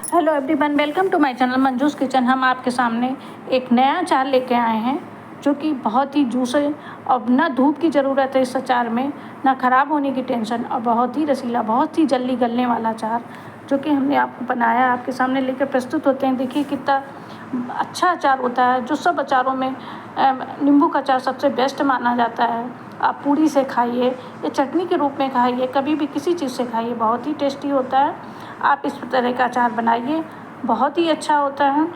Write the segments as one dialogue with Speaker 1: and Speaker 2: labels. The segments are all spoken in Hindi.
Speaker 1: Hello everyone, welcome to my channel Manju's kitchen. हम आपके सामने एक नया अचार लेके आए हैं जो कि बहुत ही जूसी और ना धूप की ज़रूरत है इस अचार में, ना ख़राब होने की टेंशन, और बहुत ही रसीला, बहुत ही जल्दी गलने वाला अचार जो कि हमने आपको बनाया, आपके सामने लेकर प्रस्तुत होते हैं। देखिए कितना अच्छा अचार होता है, जो सब अचारों में नींबू का अचार सबसे बेस्ट माना जाता है। आप पूरी से खाइए या चटनी के रूप में खाइए, कभी भी किसी चीज़ से खाइए, बहुत ही टेस्टी होता है। आप इस तरह का अचार बनाइए, बहुत ही अच्छा होता है।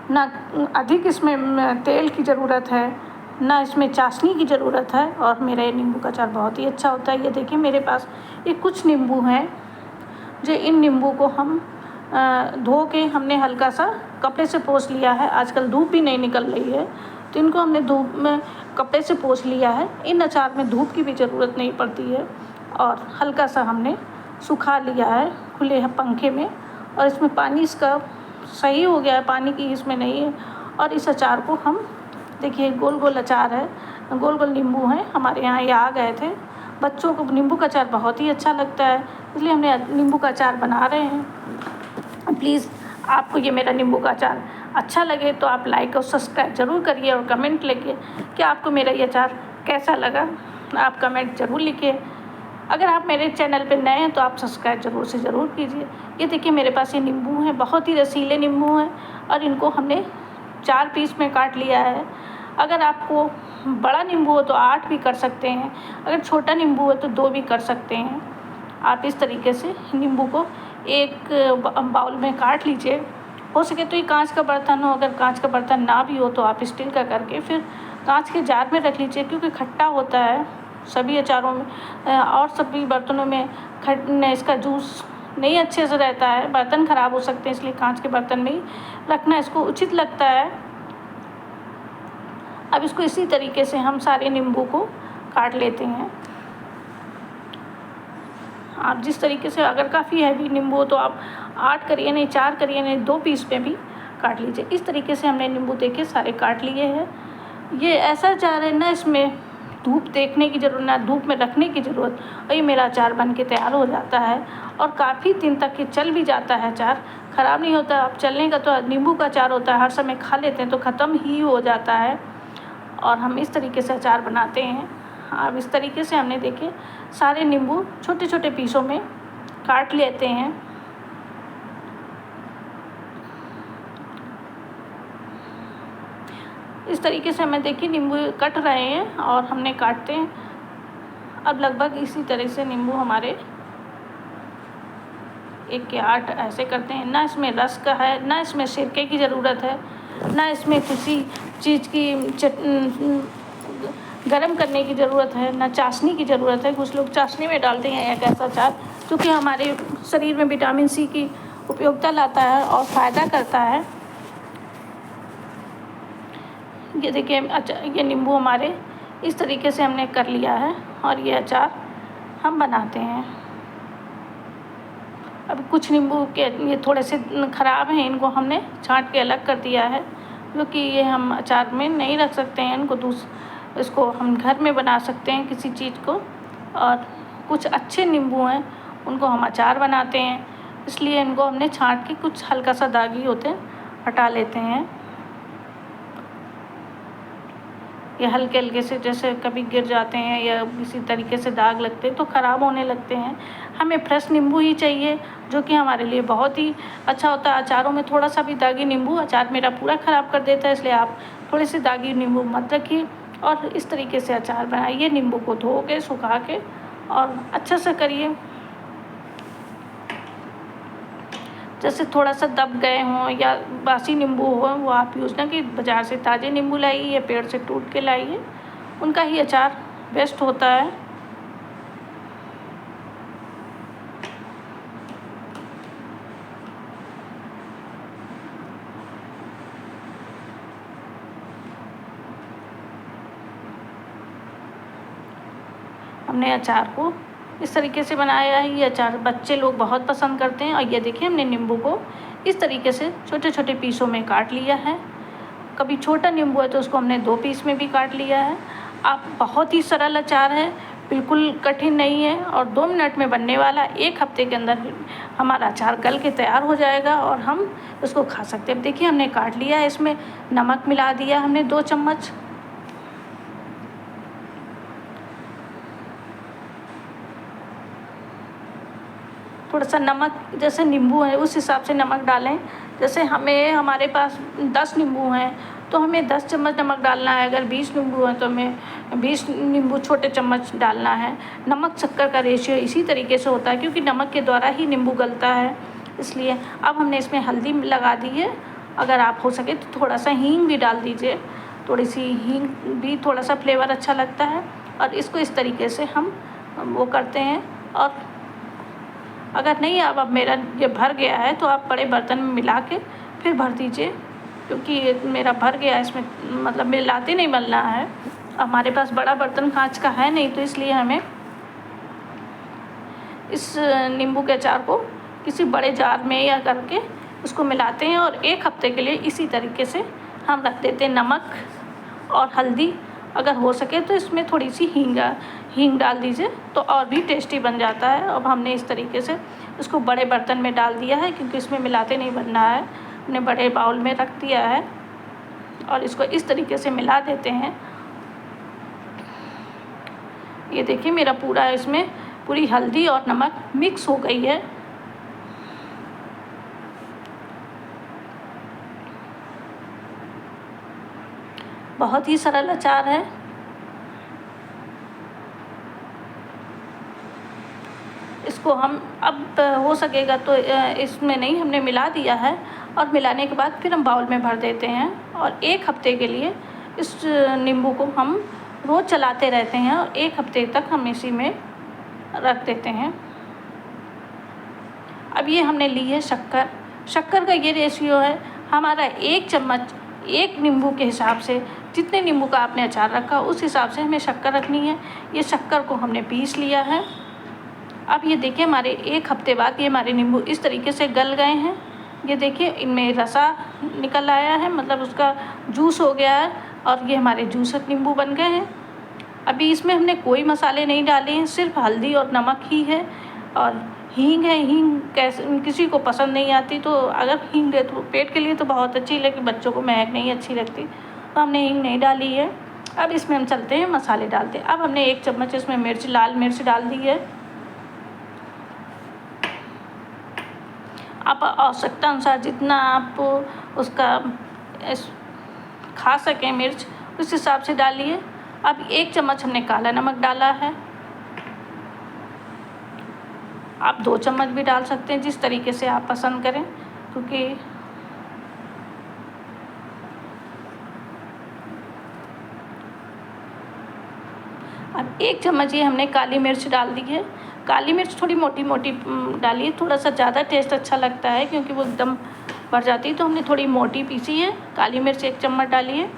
Speaker 1: ना अधिक इसमें तेल की ज़रूरत है, ना इसमें चाशनी की ज़रूरत है, और मेरा ये नींबू का अचार बहुत ही अच्छा होता है। ये देखिए मेरे पास ये कुछ नींबू हैं, जो इन नींबू को हम धो के हमने हल्का सा कपड़े से पोंछ लिया है। आजकल धूप भी नहीं निकल रही है, तो इनको हमने धूप में कपड़े से पोंछ लिया है। इन अचार में धूप की भी ज़रूरत नहीं पड़ती है, और हल्का सा हमने सुखा लिया है खुले पंखे में, और इसमें पानी इसका सही हो गया है, पानी की इसमें नहीं है। और इस अचार को हम देखिए, गोल गोल अचार है, गोल गोल नींबू हैं, हमारे यहाँ ये आ गए थे। बच्चों को नींबू का अचार बहुत ही अच्छा लगता है, इसलिए हमने नींबू का अचार बना रहे हैं। प्लीज़ आपको ये मेरा नींबू का अचार अच्छा लगे तो आप लाइक और सब्सक्राइब ज़रूर करिए, और कमेंट लिखिए कि आपको मेरा ये अचार कैसा लगा। आप कमेंट ज़रूर लिखिए। अगर आप मेरे चैनल पे नए हैं तो आप सब्सक्राइब ज़रूर से ज़रूर कीजिए। ये देखिए मेरे पास ये नींबू हैं, बहुत ही रसीले नींबू हैं, और इनको हमने 4 पीस में काट लिया है। अगर आपको बड़ा नींबू हो तो 8 भी कर सकते हैं, अगर छोटा नींबू हो तो 2 भी कर सकते हैं। आप इस तरीके से नींबू को एक बाउल में काट लीजिए। हो सके तो ये कांच का बर्तन हो, अगर कांच का बर्तन ना भी हो तो आप स्टील का करके फिर कांच के जार में रख लीजिए, क्योंकि खट्टा होता है सभी अचारों में, और सभी बर्तनों में इसका जूस नहीं अच्छे से रहता है, बर्तन ख़राब हो सकते हैं, इसलिए कांच के बर्तन में ही रखना इसको उचित लगता है। अब इसको इसी तरीके से हम सारे नींबू को काट लेते हैं। आप जिस तरीके से, अगर काफ़ी हैवी नींबू हो तो आप 8 करिए, नहीं 4 करिए, नहीं 2 पीस में भी काट लीजिए। इस तरीके से हमने नींबू देखिए सारे काट लिए हैं। ये ऐसा अचार है ना, इसमें धूप देखने की ज़रूरत, ना धूप में रखने की ज़रूरत, और ये मेरा अचार बन के तैयार हो जाता है, और काफ़ी दिन तक ये चल भी जाता है, अचार ख़राब नहीं होता। अब चलने का तो नींबू का अचार होता है, हर समय खा लेते हैं तो ख़त्म ही हो जाता है, और हम इस तरीके से अचार बनाते हैं। अब इस तरीके से हमने देखिए सारे नींबू छोटे छोटे पीसों में काट लेते हैं। इस तरीके से हमें देखिए नींबू कट रहे हैं और हमने काटते हैं। अब लगभग इसी तरह से नींबू हमारे 1 के 8 ऐसे करते हैं। ना इसमें रस का है, ना इसमें सिरके की ज़रूरत है, ना इसमें किसी चीज़ की गरम करने की ज़रूरत है, ना चाशनी की ज़रूरत है। कुछ लोग चाशनी में डालते हैं एक ऐसा अचार, क्योंकि हमारे शरीर में विटामिन सी की उपयोगिता लाता है और फ़ायदा करता है। ये देखिए ये नींबू हमारे इस तरीके से हमने कर लिया है, और ये अचार हम बनाते हैं। अब कुछ नींबू के ये थोड़े से ख़राब हैं, इनको हमने छांट के अलग कर दिया है, क्योंकि ये हम अचार में नहीं रख सकते हैं। इसको हम घर में बना सकते हैं किसी चीज़ को, और कुछ अच्छे नींबू हैं उनको हम अचार बनाते हैं, इसलिए इनको हमने छांट के कुछ हल्का सा दागी होते हैं हटा लेते हैं। ये हल्के हल्के से जैसे कभी गिर जाते हैं या किसी तरीके से दाग लगते हैं तो ख़राब होने लगते हैं। हमें फ्रेश नींबू ही चाहिए, जो कि हमारे लिए बहुत ही अच्छा होता है। अचारों में थोड़ा सा भी दागी नींबू अचार मेरा पूरा ख़राब कर देता है, इसलिए आप थोड़े से दागी नींबू मत रखिए, और इस तरीके से अचार बनाइए। नींबू को धो के सुखा के और अच्छा से करिए। जैसे थोड़ा सा दब गए हों या बासी नींबू हो, वो आप यूज़ ना कि बाज़ार से ताज़े नींबू लाइए या पेड़ से टूट के लाइए, उनका ही अचार बेस्ट होता है। हमने अचार को इस तरीके से बनाया है। ये अचार बच्चे लोग बहुत पसंद करते हैं। और ये देखिए हमने नींबू को इस तरीके से छोटे छोटे पीसों में काट लिया है। कभी छोटा नींबू है तो उसको हमने 2 पीस में भी काट लिया है। आप बहुत ही सरल अचार है, बिल्कुल कठिन नहीं है और 2 मिनट में बनने वाला, 1 हफ्ते के अंदर हमारा अचार गल के तैयार हो जाएगा और हम उसको खा सकते हैं। अब देखिए हमने काट लिया है, इसमें नमक मिला दिया हमने 2 चम्मच। थोड़ा सा नमक, जैसे नींबू है उस हिसाब से नमक डालें। जैसे हमारे पास 10 नींबू हैं तो हमें 10 चम्मच नमक डालना है। अगर 20 नींबू हैं तो हमें 20 नींबू छोटे चम्मच डालना है। नमक शक्कर का रेशियो इसी तरीके से होता है क्योंकि नमक के द्वारा ही नींबू गलता है, इसलिए। अब हमने इसमें हल्दी लगा दी है। अगर आप हो सके तो थोड़ा सा हींग भी डाल दीजिए, थोड़ी सी हींग भी थोड़ा सा फ्लेवर अच्छा लगता है। और इसको इस तरीके से हम वो करते हैं। और अगर नहीं, अब मेरा ये भर गया है तो आप बड़े बर्तन में मिला के फिर भर दीजिए, क्योंकि ये मेरा भर गया है, इसमें मतलब मिलाते नहीं बनना है। हमारे पास बड़ा बर्तन कांच का है नहीं, तो इसलिए हमें इस नींबू के अचार को किसी बड़े जार में या करके उसको मिलाते हैं और 1 हफ्ते के लिए इसी तरीके से हम रख देते हैं। नमक और हल्दी, अगर हो सके तो इसमें थोड़ी सी हींग डाल दीजिए तो और भी टेस्टी बन जाता है। अब हमने इस तरीके से इसको बड़े बर्तन में डाल दिया है क्योंकि इसमें मिलाते नहीं बनना है। हमने बड़े बाउल में रख दिया है और इसको इस तरीके से मिला देते हैं। ये देखिए मेरा पूरा इसमें पूरी हल्दी और नमक मिक्स हो गई है। बहुत ही सरल अचार है। इसको हम अब हो सकेगा तो इसमें नहीं, हमने मिला दिया है और मिलाने के बाद फिर हम बाउल में भर देते हैं और 1 हफ्ते के लिए इस नींबू को हम रोज़ चलाते रहते हैं और 1 हफ्ते तक हम इसी में रख देते हैं। अब ये हमने ली है शक्कर का ये रेशियो है हमारा 1 चम्मच, 1 नींबू के हिसाब से। जितने नींबू का आपने अचार रखा उस हिसाब से हमें शक्कर रखनी है। ये शक्कर को हमने पीस लिया है। अब ये देखिए हमारे 1 हफ्ते बाद ये हमारे नींबू इस तरीके से गल गए हैं। ये देखिए इनमें रसा निकल आया है, मतलब उसका जूस हो गया है और ये हमारे जूसर नींबू बन गए हैं। अभी इसमें हमने कोई मसाले नहीं डाले हैं, सिर्फ हल्दी और नमक ही है और हींग है। हींग किसी को पसंद नहीं आती, तो अगर हींग दे तो पेट के लिए तो बहुत अच्छी, लेकिन बच्चों को महक नहीं अच्छी लगती, तो हमने हींग नहीं डाली है। अब इसमें हम चलते हैं मसाले डालते हैं। अब हमने 1 चम्मच इसमें लाल मिर्च डाल दी है। आप आवश्यकता अनुसार जितना आप उसका खा सकें मिर्च, उस हिसाब से डालिए। अब 1 चम्मच हमने काला नमक डाला है। आप 2 चम्मच भी डाल सकते हैं, जिस तरीके से आप पसंद करें, क्योंकि अब 1 चम्मच ये हमने काली मिर्च डाल दी है। काली मिर्च थोड़ी मोटी मोटी डालिए, थोड़ा सा ज़्यादा टेस्ट अच्छा लगता है क्योंकि वो एकदम भर जाती है, तो हमने थोड़ी मोटी पीसी है। काली मिर्च 1 चम्मच डालिए।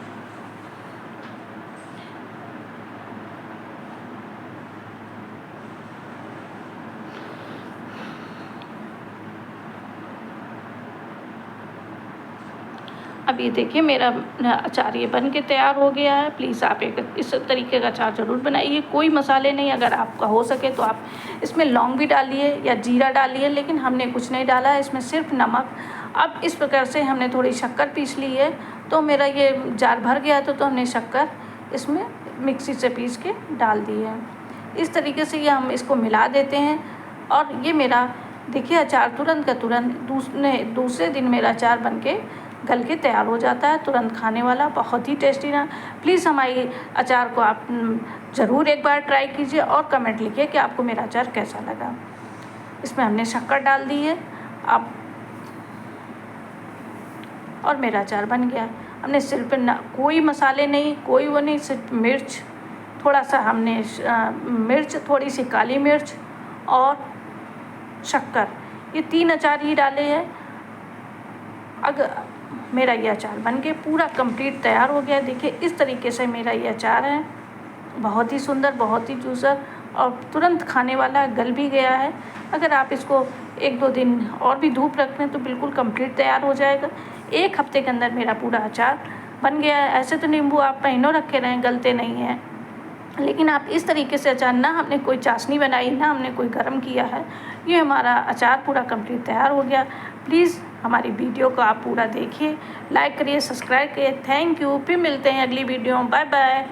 Speaker 1: अब ये देखिए मेरा अचार ये बन के तैयार हो गया है। प्लीज़ आप एक इस तरीके का अचार ज़रूर बनाइए। कोई मसाले नहीं, अगर आपका हो सके तो आप इसमें लौंग भी डालिए या जीरा डालिए, लेकिन हमने कुछ नहीं डाला है, इसमें सिर्फ नमक। अब इस प्रकार से हमने थोड़ी शक्कर पीस ली है, तो मेरा ये जार भर गया तो हमने शक्कर इसमें मिक्सी से पीस के डाल दी है। इस तरीके से ये हम इसको मिला देते हैं और ये मेरा देखिए अचार तुरंत का तुरंत दूसरे दिन मेरा अचार बन के गल के तैयार हो जाता है, तुरंत खाने वाला, बहुत ही टेस्टी ना। प्लीज़ हमारी अचार को आप ज़रूर एक बार ट्राई कीजिए और कमेंट लिखिए कि आपको मेरा अचार कैसा लगा। इसमें हमने शक्कर डाल दी है अब, और मेरा अचार बन गया। हमने सिर्फ कोई मसाले नहीं, कोई वो नहीं, सिर्फ मिर्च, थोड़ा सा हमने मिर्च, थोड़ी सी काली मिर्च और शक्कर, ये 3 अचार ही डाले हैं। अगर मेरा ये अचार बन के पूरा कंप्लीट तैयार हो गया। देखिए इस तरीके से मेरा ये अचार है, बहुत ही सुंदर, बहुत ही जूसर और तुरंत खाने वाला, गल भी गया है। अगर आप इसको 1-2 दिन और भी धूप रख लें तो बिल्कुल कंप्लीट तैयार हो जाएगा। 1 हफ्ते के अंदर मेरा पूरा अचार बन गया है। ऐसे तो नींबू आप महीनों रखे रहें, गलते नहीं हैं। लेकिन आप इस तरीके से अचार, ना हमने कोई चाशनी बनाई, ना हमने कोई गरम किया है, ये हमारा अचार पूरा कंप्लीट तैयार हो गया। प्लीज़ हमारी वीडियो को आप पूरा देखिए, लाइक करिए, सब्सक्राइब करिए। Thank you. फिर मिलते हैं अगली वीडियो में। Bye bye.